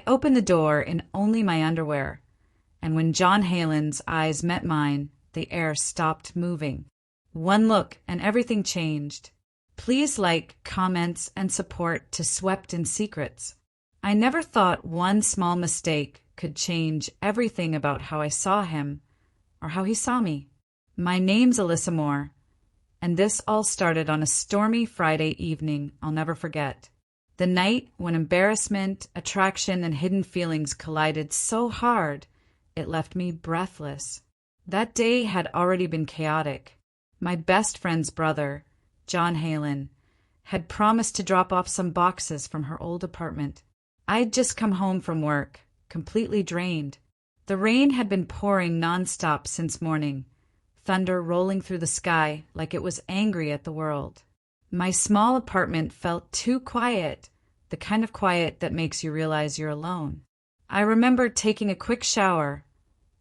opened the door in only my underwear, and when John Halen's eyes met mine, the air stopped moving. One look and everything changed. Please like, comments, and support to Swept in Secrets. I never thought one small mistake could change everything about how I saw him or how he saw me. My name's Alyssa Moore, and this all started on a stormy Friday evening I'll never forget. The night when embarrassment, attraction, and hidden feelings collided so hard it left me breathless. That day had already been chaotic. My best friend's brother, John Halen, had promised to drop off some boxes from her old apartment. I'd just come home from work, completely drained. The rain had been pouring nonstop since morning, thunder rolling through the sky like it was angry at the world. My small apartment felt too quiet, the kind of quiet that makes you realize you're alone. I remember taking a quick shower,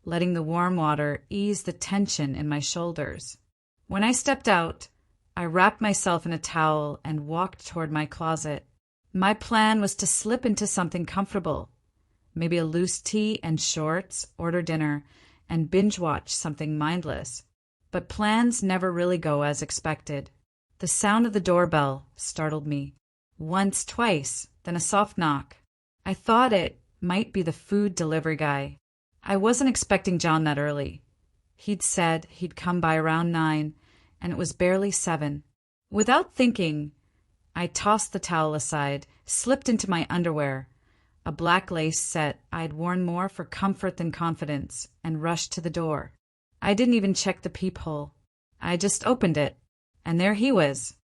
letting the warm water ease the tension in my shoulders. When I stepped out, I wrapped myself in a towel and walked toward my closet. My plan was to slip into something comfortable, maybe a loose tee and shorts, order dinner, and binge-watch something mindless. But plans never really go as expected. The sound of the doorbell startled me. Once, twice, then a soft knock. I thought it might be the food delivery guy. I wasn't expecting John that early. He'd said he'd come by around 9, and it was barely 7. Without thinking, I tossed the towel aside, slipped into my underwear, a black lace set I'd worn more for comfort than confidence, and rushed to the door. I didn't even check the peephole. I just opened it, and there he was.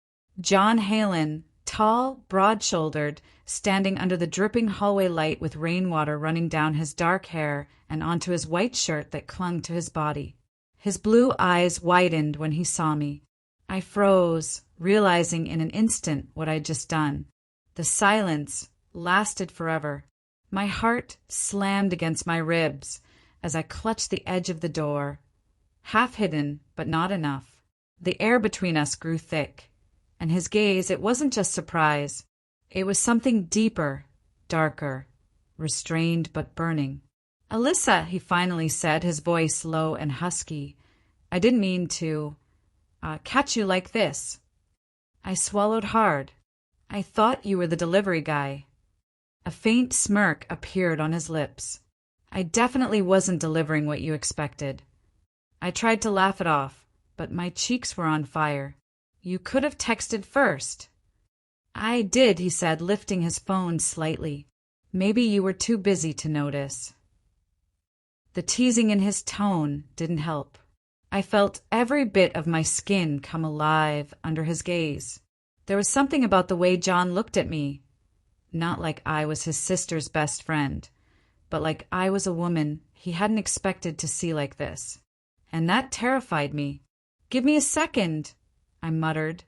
John Halen, tall, broad-shouldered, standing under the dripping hallway light with rainwater running down his dark hair and onto his white shirt that clung to his body. His blue eyes widened when he saw me. I froze, realizing in an instant what I'd just done. The silence lasted forever. My heart slammed against my ribs as I clutched the edge of the door. Half hidden, but not enough. The air between us grew thick, and his gaze, it wasn't just surprise. It was something deeper, darker, restrained but burning. "Alyssa," he finally said, his voice low and husky. "I didn't mean to catch you like this." I swallowed hard. "I thought you were the delivery guy." A faint smirk appeared on his lips. "I definitely wasn't delivering what you expected." I tried to laugh it off, but my cheeks were on fire. "You could have texted first." "I did," he said, lifting his phone slightly. "Maybe you were too busy to notice." The teasing in his tone didn't help. I felt every bit of my skin come alive under his gaze. There was something about the way John looked at me, not like I was his sister's best friend, but like I was a woman he hadn't expected to see like this. And that terrified me. "Give me a second," I muttered,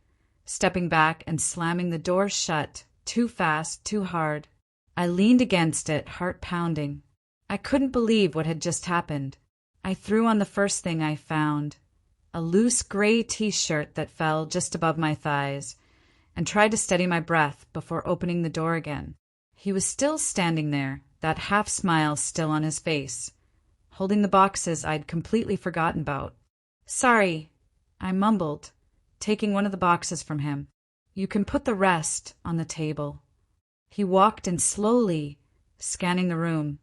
stepping back and slamming the door shut, too fast, too hard. I leaned against it, heart pounding. I couldn't believe what had just happened. I threw on the first thing I found, a loose gray t-shirt that fell just above my thighs, and tried to steady my breath before opening the door again. He was still standing there, that half smile still on his face, holding the boxes I'd completely forgotten about. "Sorry," I mumbled, taking one of the boxes from him. "You can put the rest on the table." He walked in slowly, scanning the room,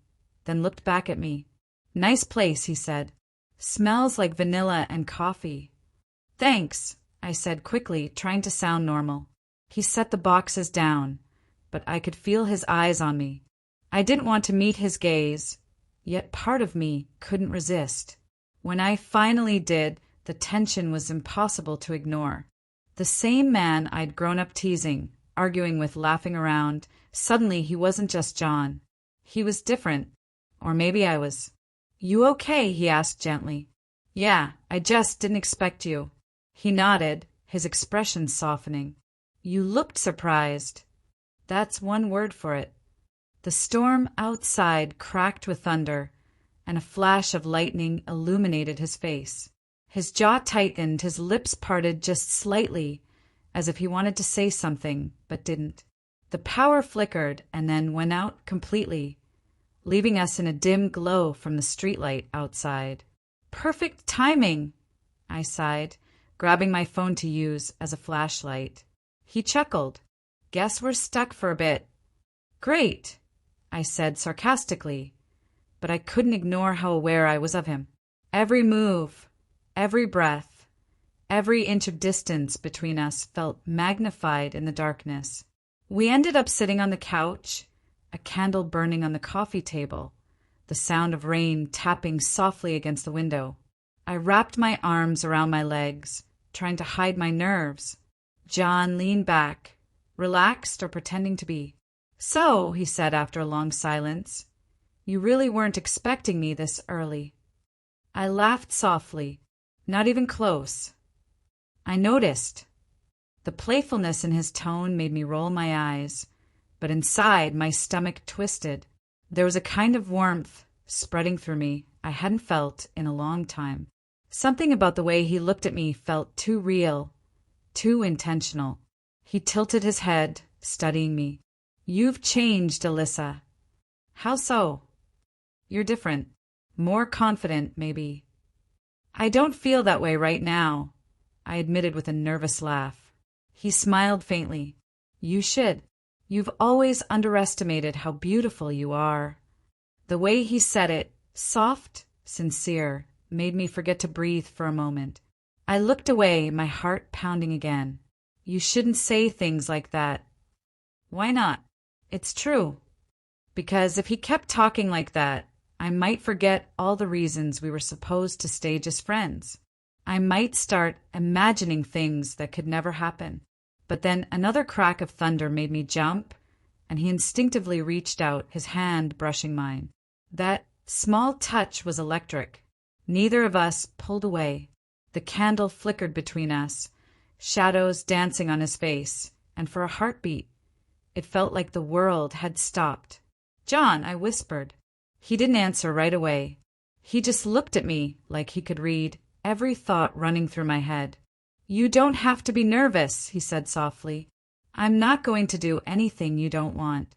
then looked back at me. "Nice place," he said. "Smells like vanilla and coffee." "Thanks," I said quickly, trying to sound normal. He set the boxes down, but I could feel his eyes on me. I didn't want to meet his gaze, yet part of me couldn't resist. When I finally did, the tension was impossible to ignore. The same man I'd grown up teasing, arguing with, laughing around, suddenly he wasn't just John. He was different. Or maybe I was. "You okay?" he asked gently. "Yeah, I just didn't expect you." He nodded, his expression softening. "You looked surprised." That's one word for it. The storm outside cracked with thunder, and a flash of lightning illuminated his face. His jaw tightened, his lips parted just slightly, as if he wanted to say something, but didn't. The power flickered and then went out completely, leaving us in a dim glow from the streetlight outside. Perfect timing, I sighed, grabbing my phone to use as a flashlight. He chuckled. Guess we're stuck for a bit. Great, I said sarcastically, but I couldn't ignore how aware I was of him. Every move, every breath, every inch of distance between us felt magnified in the darkness. We ended up sitting on the couch, a candle burning on the coffee table, the sound of rain tapping softly against the window. I wrapped my arms around my legs, trying to hide my nerves. John leaned back, relaxed or pretending to be. So, he said after a long silence, you really weren't expecting me this early. I laughed softly, not even close. I noticed. The playfulness in his tone made me roll my eyes, but inside my stomach twisted. There was a kind of warmth spreading through me I hadn't felt in a long time. Something about the way he looked at me felt too real, too intentional. He tilted his head, studying me. You've changed, Alyssa. How so? You're different. More confident, maybe. I don't feel that way right now, I admitted with a nervous laugh. He smiled faintly. You should. You've always underestimated how beautiful you are. The way he said it, soft, sincere, made me forget to breathe for a moment. I looked away, my heart pounding again. You shouldn't say things like that. Why not? It's true. Because if he kept talking like that, I might forget all the reasons we were supposed to stay just friends. I might start imagining things that could never happen. But then another crack of thunder made me jump, and he instinctively reached out, his hand brushing mine. That small touch was electric. Neither of us pulled away. The candle flickered between us, shadows dancing on his face, and for a heartbeat, it felt like the world had stopped. John, I whispered. He didn't answer right away. He just looked at me like he could read every thought running through my head. You don't have to be nervous, he said softly. I'm not going to do anything you don't want.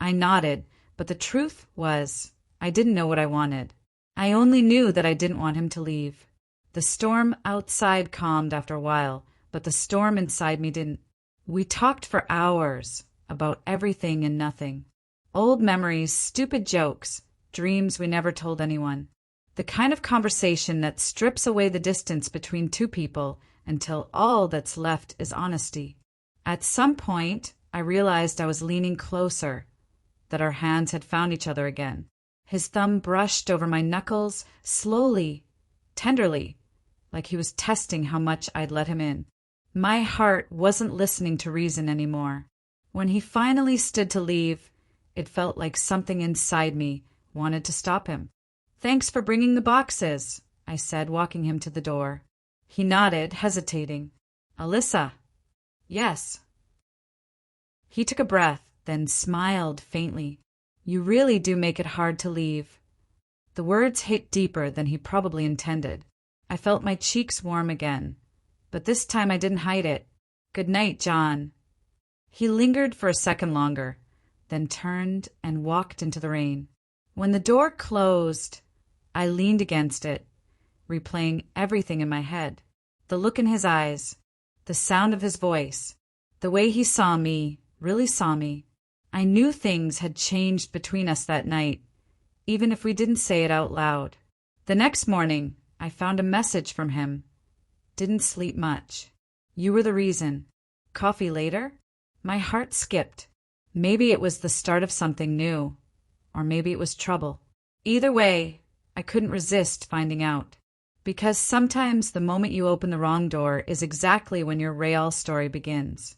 I nodded, but the truth was, I didn't know what I wanted. I only knew that I didn't want him to leave. The storm outside calmed after a while, but the storm inside me didn't. We talked for hours about everything and nothing. Old memories, stupid jokes, dreams we never told anyone. The kind of conversation that strips away the distance between two people until all that's left is honesty. At some point, I realized I was leaning closer, that our hands had found each other again. His thumb brushed over my knuckles, slowly, tenderly, like he was testing how much I'd let him in. My heart wasn't listening to reason anymore. When he finally stood to leave, it felt like something inside me wanted to stop him. Thanks for bringing the boxes, I said, walking him to the door. He nodded, hesitating. Alyssa. Yes. He took a breath, then smiled faintly. You really do make it hard to leave. The words hit deeper than he probably intended. I felt my cheeks warm again, but this time I didn't hide it. Good night, John. He lingered for a second longer, then turned and walked into the rain. When the door closed, I leaned against it, replaying everything in my head. The look in his eyes, the sound of his voice, the way he saw me, really saw me. I knew things had changed between us that night, even if we didn't say it out loud. The next morning, I found a message from him. Didn't sleep much. You were the reason. Coffee later? My heart skipped. Maybe it was the start of something new, or maybe it was trouble. Either way, I couldn't resist finding out. Because sometimes the moment you open the wrong door is exactly when your Rayal story begins.